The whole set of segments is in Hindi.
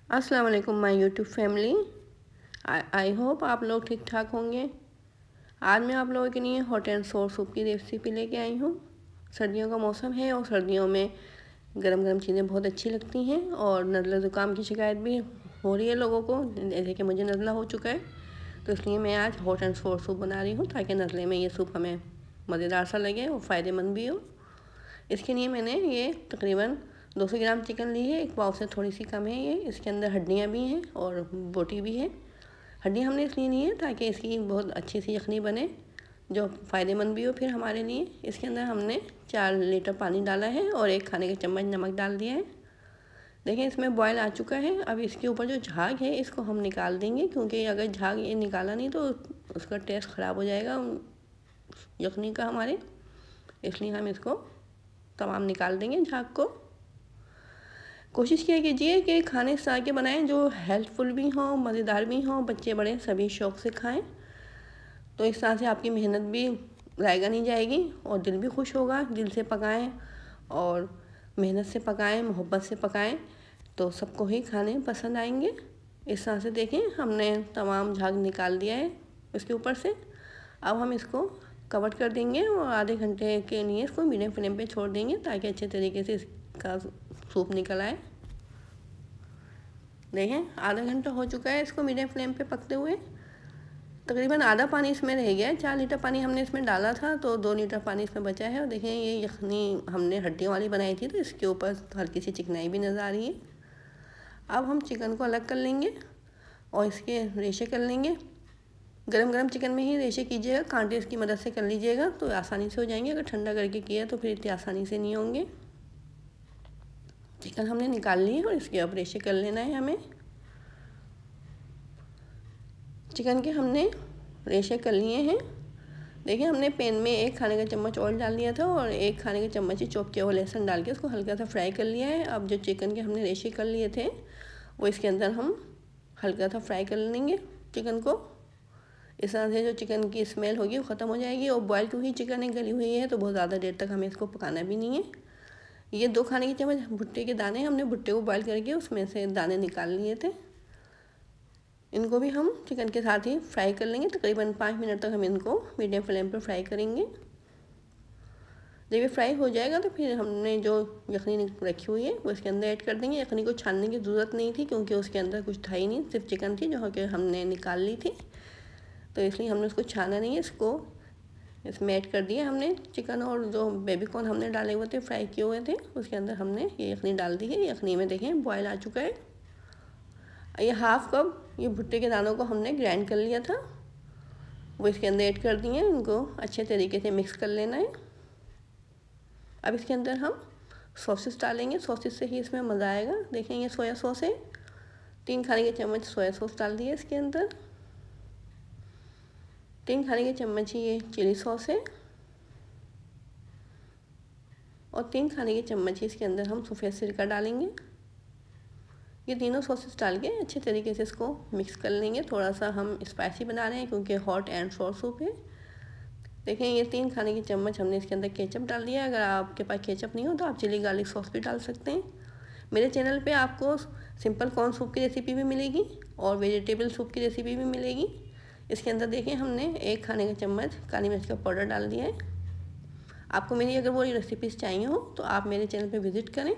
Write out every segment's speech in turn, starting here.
अस्सलाम वालेकुम my YouTube family. I hope आप लोग ठीक ठाक होंगे। आज मैं आप लोगों के लिए हॉट एंड सोर सूप की रेसिपी लेके आई हूँ। सर्दियों का मौसम है और सर्दियों में गरम गरम चीज़ें बहुत अच्छी लगती हैं और नज़ला ज़ुकाम की शिकायत भी हो रही है लोगों को, जैसे कि मुझे नज़ला हो चुका है। तो इसलिए मैं आज हॉट एंड सोर सूप बना रही हूँ ताकि नज़ले में ये सूप हमें मज़ेदार सा लगे और फ़ायदेमंद भी हो। इसके लिए मैंने ये तकरीबन 200 ग्राम चिकन ली है। एक पाव से थोड़ी सी कम है ये। इसके अंदर हड्डियाँ भी हैं और बोटी भी है। हड्डियाँ हमने इसलिए ली है ताकि इसकी बहुत अच्छी सी यखनी बने जो फ़ायदेमंद भी हो फिर हमारे लिए। इसके अंदर हमने 4 लीटर पानी डाला है और 1 खाने का चम्मच नमक डाल दिया है। देखिए इसमें बॉयल आ चुका है। अब इसके ऊपर जो झाग है इसको हम निकाल देंगे, क्योंकि अगर झाग ये निकाला नहीं तो उसका टेस्ट ख़राब हो जाएगा यखनी का हमारे, इसलिए हम इसको तमाम निकाल देंगे झाग को। कोशिश किया कीजिए कि खाने इस तरह के बनाएं जो हेल्थफुल भी हों, मज़ेदार भी हों, बच्चे बड़े सभी शौक़ से खाएं। तो इस तरह से आपकी मेहनत भी ज़ायगा नहीं जाएगी और दिल भी खुश होगा। दिल से पकाएं और मेहनत से पकाएं, मोहब्बत से पकाएं तो सबको ही खाने पसंद आएंगे। इस तरह से देखें हमने तमाम झाग निकाल दिया है इसके ऊपर से। अब हम इसको कवर कर देंगे और आधे घंटे के लिए इसको मीडियम फ्लेम पे छोड़ देंगे ताकि अच्छे तरीके से इसका सूप निकल आए। देखें आधा घंटा हो चुका है इसको मीडियम फ्लेम पे पकते हुए। तकरीबन आधा पानी इसमें रह गया है। 4 लीटर पानी हमने इसमें डाला था तो 2 लीटर पानी इसमें बचा है। और देखें ये यखनी हमने हड्डियों वाली बनाई थी तो इसके ऊपर हल्की सी चिकनाई भी नज़र आ रही है। अब हम चिकन को अलग कर लेंगे और इसके रेशे कर लेंगे। गरम गरम चिकन में ही रेशे कीजिएगा, कांटे इसकी मदद से कर लीजिएगा तो आसानी से हो जाएंगे। अगर ठंडा करके किया तो फिर इतनी आसानी से नहीं होंगे। चिकन हमने निकाल ली है और इसके अब रेशे कर लेना है हमें। चिकन के हमने रेशे कर लिए हैं। देखिए हमने पैन में 1 खाने का चम्मच ऑयल डाल दिया था और 1 खाने का चम्मच ही चॉप किया हुआ लहसुन डाल के उसको हल्का सा फ्राई कर लिया है। अब जो चिकन के हमने रेशे कर लिए थे वो इसके अंदर हम हल्का सा फ्राई कर लेंगे चिकन को। इस तरह से जो चिकन की स्मेल होगी वो ख़त्म हो जाएगी। और बॉयल क्योंकि चिकन एक गली हुई है तो बहुत ज़्यादा देर तक हमें इसको पकाना भी नहीं है। ये 2 खाने के चम्मच भुट्टे के दाने, हमने भुट्टे को बॉयल करके उसमें से दाने निकाल लिए थे। इनको भी हम चिकन के साथ ही फ्राई कर लेंगे। तकरीबन 5 मिनट तक हम इनको मीडियम फ्लेम पर फ्राई करेंगे। जब ये फ्राई हो जाएगा तो फिर हमने जो यखनी रखी हुई है वो इसके अंदर ऐड कर देंगे। यखनी को छानने की ज़रूरत नहीं थी क्योंकि उसके अंदर कुछ था ही नहीं, सिर्फ चिकन थी जो कि हमने निकाल ली थी, तो इसलिए हमने उसको छाना नहीं है। इसको इसमें ऐड कर दिया हमने चिकन और जो बेबी कॉर्न हमने डाले हुए थे, फ्राई किए हुए थे, उसके अंदर हमने ये यखनी डाल दी है। यखनी में देखें बॉयल आ चुका है। ये हाफ़ कप ये भुट्टे के दानों को हमने ग्राइंड कर लिया था, वो इसके अंदर ऐड कर दिए। इनको अच्छे तरीके से मिक्स कर लेना है। अब इसके अंदर हम सॉसेस डालेंगे, सॉसेस से ही इसमें मज़ा आएगा। देखें ये सोया सॉस है, 3 खाने के चम्मच सोया सॉस डाल दिए इसके अंदर। 3 खाने के चम्मच ही ये चिली सॉस है और 3 खाने के चम्मच ही इसके अंदर हम सफ़ेद सिरका डालेंगे। ये तीनों सॉसेस डाल के अच्छे तरीके से इसको मिक्स कर लेंगे। थोड़ा सा हम स्पाइसी बना रहे हैं क्योंकि हॉट एंड सोर सूप है। देखें ये 3 खाने के चम्मच हमने इसके अंदर केचप डाल दिया है। अगर आपके पास केचप नहीं हो तो आप चिली गार्लिक सॉस भी डाल सकते हैं। मेरे चैनल पे आपको सिंपल कॉर्न सूप की रेसिपी भी मिलेगी और वेजिटेबल सूप की रेसिपी भी मिलेगी। इसके अंदर देखें हमने 1 खाने का चम्मच काली मिर्च का पाउडर डाल दिया है। आपको मेरी अगर वो रेसिपीज़ चाहिए हो तो आप मेरे चैनल पे विज़िट करें।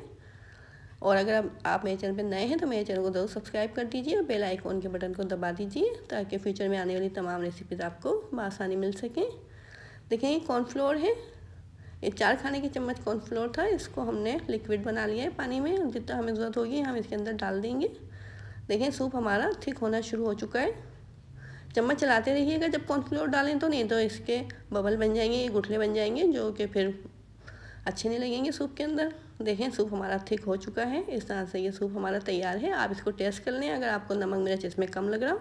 और अगर आप मेरे चैनल पे नए हैं तो मेरे चैनल को ज़रूर सब्सक्राइब कर दीजिए और बेल आइकॉन के बटन को दबा दीजिए ताकि फ्यूचर में आने वाली तमाम रेसिपीज़ आपको बआसानी मिल सकें। देखें ये कॉर्नफ्लोर है, ये 4 खाने के चम्मच कॉर्नफ्लोर था। इसको हमने लिक्विड बना लिया है पानी में। जितना हमें ज़रूरत होगी हम इसके अंदर डाल देंगे। देखें सूप हमारा थिक होना शुरू हो चुका है। चम्मच चलाते रहिएगा जब कॉर्नफ्लोर डालें तो, नहीं तो इसके बबल बन जाएंगे, ये गुठले बन जाएंगे जो कि फिर अच्छे नहीं लगेंगे सूप के अंदर। देखें सूप हमारा थिक हो चुका है। इस तरह से ये सूप हमारा तैयार है। आप इसको टेस्ट कर लें। अगर आपको नमक मिर्च इसमें कम लग रहा हो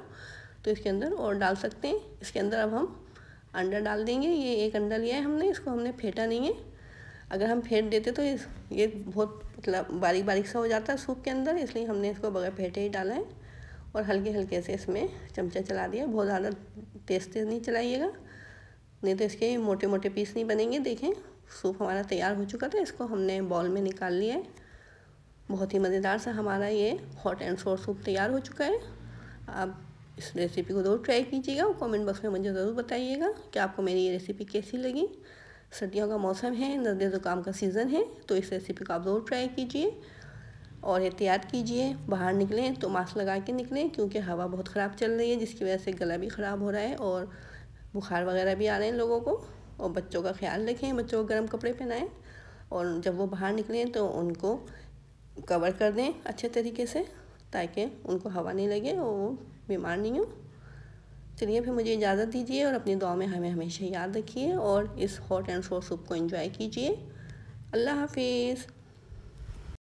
तो इसके अंदर और डाल सकते हैं। इसके अंदर अब हम अंडा डाल देंगे। ये 1 अंडा लिया है हमने, इसको हमने फेंटा नहीं है। अगर हम फेंट देते तो ये बहुत मतलब बारीक बारीक सा हो जाता है सूप के अंदर, इसलिए हमने इसको बगैर फेंटे ही डाला है और हल्के हल्के से इसमें चमचा चला दिया। बहुत ज़्यादा तेज़ नहीं चलाइएगा, नहीं तो इसके मोटे मोटे पीस नहीं बनेंगे। देखें सूप हमारा तैयार हो चुका था। इसको हमने बाउल में निकाल लिया है। बहुत ही मज़ेदार सा हमारा ये हॉट एंड सोर सूप तैयार हो चुका है। आप इस रेसिपी को ज़रूर ट्राई कीजिएगा और कमेंट बॉक्स में मुझे ज़रूर बताइएगा कि आपको मेरी ये रेसिपी कैसी लगी। सर्दियों का मौसम है, नज़ले ज़ुकाम का सीज़न है, तो इस रेसिपी को आप ज़रूर ट्राई कीजिए और एहतियात कीजिए। बाहर निकलें तो मास्क लगा के निकलें, क्योंकि हवा बहुत ख़राब चल रही है, जिसकी वजह से गला भी ख़राब हो रहा है और बुखार वगैरह भी आ रहे हैं लोगों को। और बच्चों का ख्याल रखें, बच्चों को गर्म कपड़े पहनाएं और जब वो बाहर निकलें तो उनको कवर कर दें अच्छे तरीके से, ताकि उनको हवा नहीं लगे और वो बीमार नहीं हो। चलिए फिर मुझे इजाज़त दीजिए और अपनी दुआ में हमें हमेशा याद रखिए और इस हॉट एंड सोर सूप को एंजॉय कीजिए। अल्लाह हाफिज़।